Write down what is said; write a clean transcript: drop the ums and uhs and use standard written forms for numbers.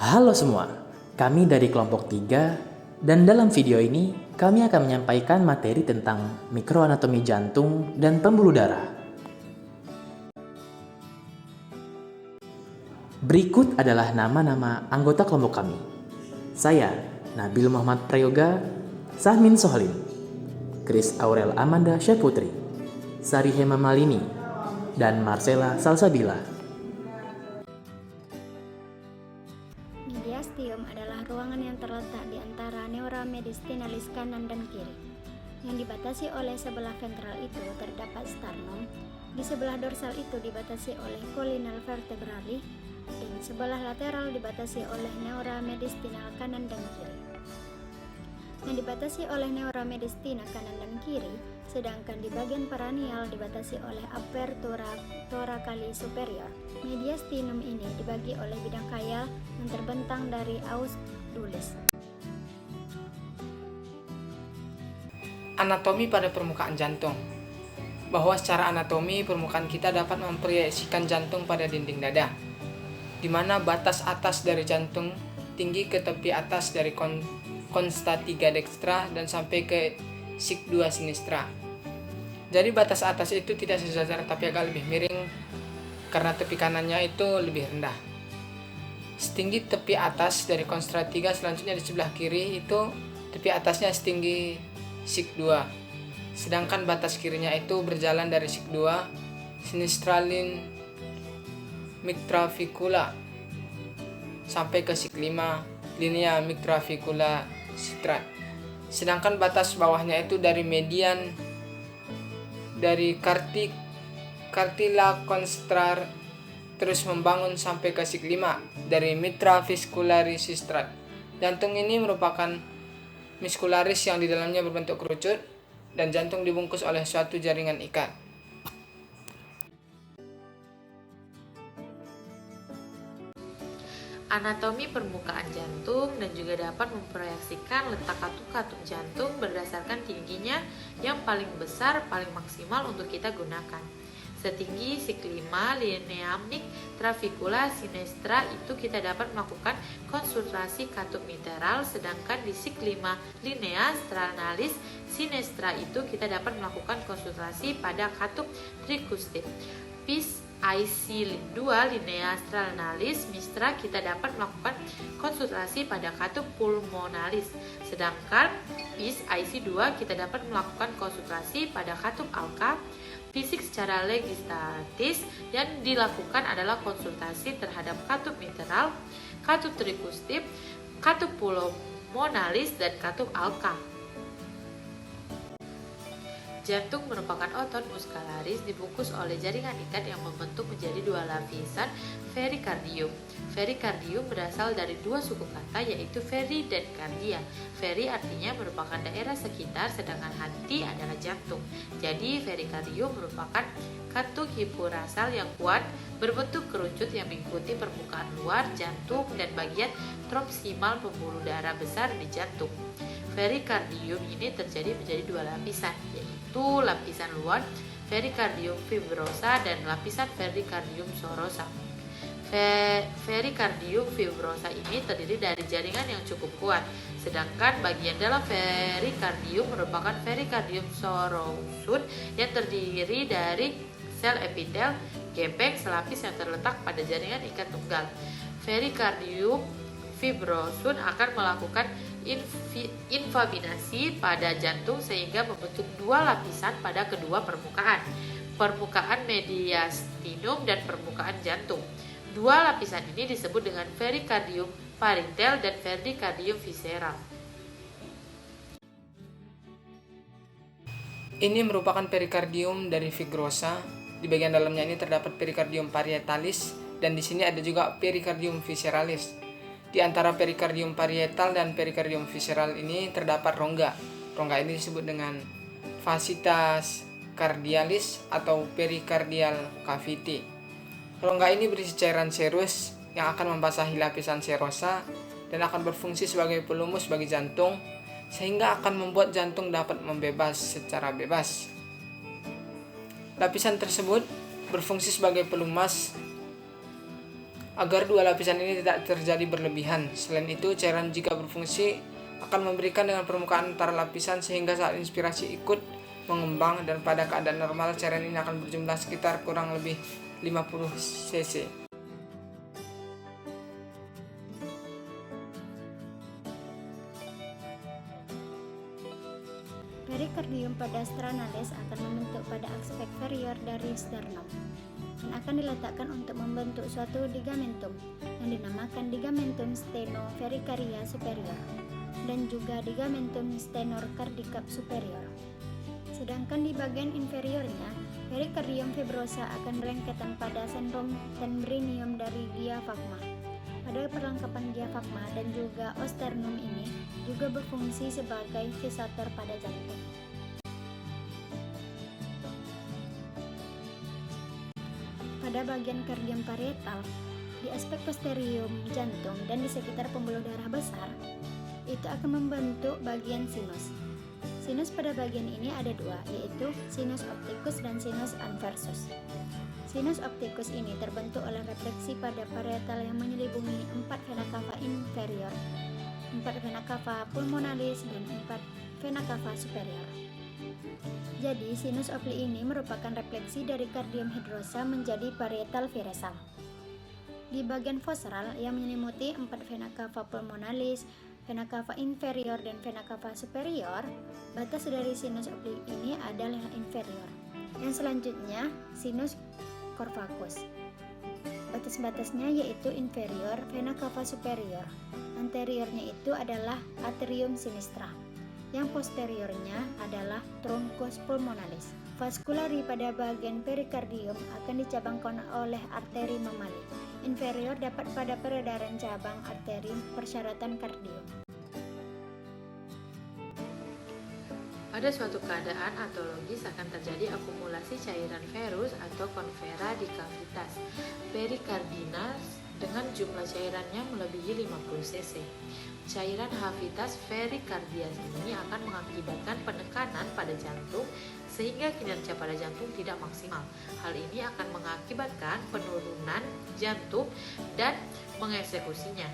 Halo semua, kami dari kelompok 3 dan dalam video ini kami akan menyampaikan materi tentang mikroanatomi jantung dan pembuluh darah. Berikut adalah nama-nama anggota kelompok kami. Saya, Nabil Muhammad Prayoga, Sahmin Sohlin, Chris Aurel Amanda Syaputri, Sari Hema Malini, dan Marcella Salsabila. Mediastinum adalah ruangan yang terletak di antara neura mediastinalis kanan dan kiri. Yang dibatasi oleh sebelah ventral itu terdapat sternum, di sebelah dorsal itu dibatasi oleh cholinal vertebrali, dan sebelah lateral dibatasi oleh neura mediastinal kanan dan kiri. Yang dibatasi oleh neura mediastina kanan dan kiri, sedangkan di bagian paranial dibatasi oleh apertura thoracalis superior. Mediastinum ini dibagi oleh bidang khayal yang terbentang dari aus dulcis. Anatomi pada permukaan jantung. Bahwa secara anatomi permukaan kita dapat memproyeksikan jantung pada dinding dada, di mana batas atas dari jantung tinggi ke tepi atas dari consta 3 dextra dan sampai ke sig 2 sinistra. Jadi batas atas itu tidak sejajar tapi agak lebih miring karena tepi kanannya itu lebih rendah. Setinggi tepi atas dari consta 3, selanjutnya di sebelah kiri itu tepi atasnya setinggi sig 2. Sedangkan batas kirinya itu berjalan dari sig 2 sinistralin mictravicula sampai ke sig 5 linea mictravicula citrat. Sedangkan batas bawahnya itu dari median dari cartilla constrar terus membangun sampai ke sig 5 dari mitra viscularis citrat. Jantung ini merupakan muscularis yang di dalamnya berbentuk kerucut dan jantung dibungkus oleh suatu jaringan ikat. Anatomi permukaan jantung dan juga dapat memproyeksikan letak katup-katup jantung berdasarkan tingginya yang paling besar, paling maksimal untuk kita gunakan. Setinggi sig 5 linea mictravicula sinistra itu kita dapat melakukan konsultasi katup mitral, sedangkan di sig 5 linea sternalis sinistra itu kita dapat melakukan konsultasi pada katup tricuspid. Pis IC2 linea sternalis mistra kita dapat melakukan konsultasi pada katup pulmonalis, sedangkan pis IC2 kita dapat melakukan konsultasi pada katup alka. Fisik secara legislatis yang dilakukan adalah konsultasi terhadap katup mitral, katup tricuspid, katup pulmonalis, dan katup alka. Jantung merupakan otot muskularis dibungkus oleh jaringan ikat yang membentuk menjadi dua lapisan perikardium. Perikardium berasal dari dua suku kata yaitu peri dan kardia. Peri artinya merupakan daerah sekitar, sedangkan hati adalah jantung. Jadi perikardium merupakan kantung hipurasal yang kuat berbentuk kerucut yang mengikuti permukaan luar jantung dan bagian proksimal pembuluh darah besar di jantung. Perikardium ini terjadi menjadi dua lapisan, yaitu lapisan luar perikardium fibrosa dan lapisan perikardium sorosa. Perikardium fibrosa ini terdiri dari jaringan yang cukup kuat, sedangkan bagian dalam perikardium merupakan perikardium sorosum yang terdiri dari sel epitel gepeng selapis yang terletak pada jaringan ikat tunggal. Perikardium fibrosum akan melakukan invaginasi pada jantung sehingga membentuk dua lapisan pada kedua permukaan mediastinum dan permukaan jantung. Dua lapisan ini disebut dengan perikardium parental dan perikardium visceral. Ini merupakan perikardium dari fibrosa. Di bagian dalamnya ini terdapat perikardium parietalis dan di sini ada juga perikardium visceralis. Di antara perikardium parietal dan perikardium visceral ini terdapat rongga. Rongga ini disebut dengan fasciitas cardialis atau pericardial cavity. Rongga ini berisi cairan serus yang akan membasahi lapisan serosa dan akan berfungsi sebagai pelumus bagi jantung sehingga akan membuat jantung dapat membebas secara bebas. Lapisan tersebut berfungsi sebagai pelumas agar dua lapisan ini tidak terjadi berlebihan. Selain itu, cairan jika berfungsi akan memberikan dengan permukaan antara lapisan sehingga saat inspirasi ikut mengembang, dan pada keadaan normal cairan ini akan berjumlah sekitar kurang lebih 50 cc. Perikardium pada sternales akan membentuk pada aspek inferior dari sternum dan akan diletakkan untuk membentuk suatu ligamentum yang dinamakan ligamentum stenoverikaria superior dan juga ligamentum stenocardiac superior. Sedangkan di bagian inferiornya, perikardium fibrosa akan berlengketan pada sindrom membranium dari diafragma. Pada perlengkapan diafragma dan juga osternum ini juga berfungsi sebagai fisator pada jantung. Pada bagian kardium parietal, di aspek posterior jantung dan di sekitar pembuluh darah besar, itu akan membentuk bagian sinus. Sinus pada bagian ini ada dua, yaitu sinus opticus dan sinus inversus. Sinus opticus ini terbentuk oleh refleksi pada parietal yang menyelubungi 4 vena cava inferior, 4 vena cava pulmonalis, dan 4 vena cava superior. Jadi, sinus opli ini merupakan refleksi dari kardium hidrosa menjadi parietal viresal. Di bagian vosral yang menyelimuti 4 vena cava pulmonalis, vena cava inferior, dan vena cava superior, batas dari sinus opli ini adalah inferior. Yang selanjutnya, sinus corvacus. Batas-batasnya yaitu inferior vena cava superior. Anteriornya itu adalah atrium sinistra. Yang posteriornya adalah truncus pulmonalis. Vaskulari pada bagian perikardium akan dicabangkan oleh arteri memali. Inferior dapat pada peredaran cabang arteri persyaratan kardium. Pada suatu keadaan atologis akan terjadi akumulasi cairan ferus atau konvera di kavitas perikardinas dengan jumlah cairannya melebihi 50 cc. Cairan havitas perikardias ini akan mengakibatkan penekanan pada jantung sehingga kinerja pada jantung tidak maksimal. Hal ini akan mengakibatkan penurunan jantung dan mengeksekusinya.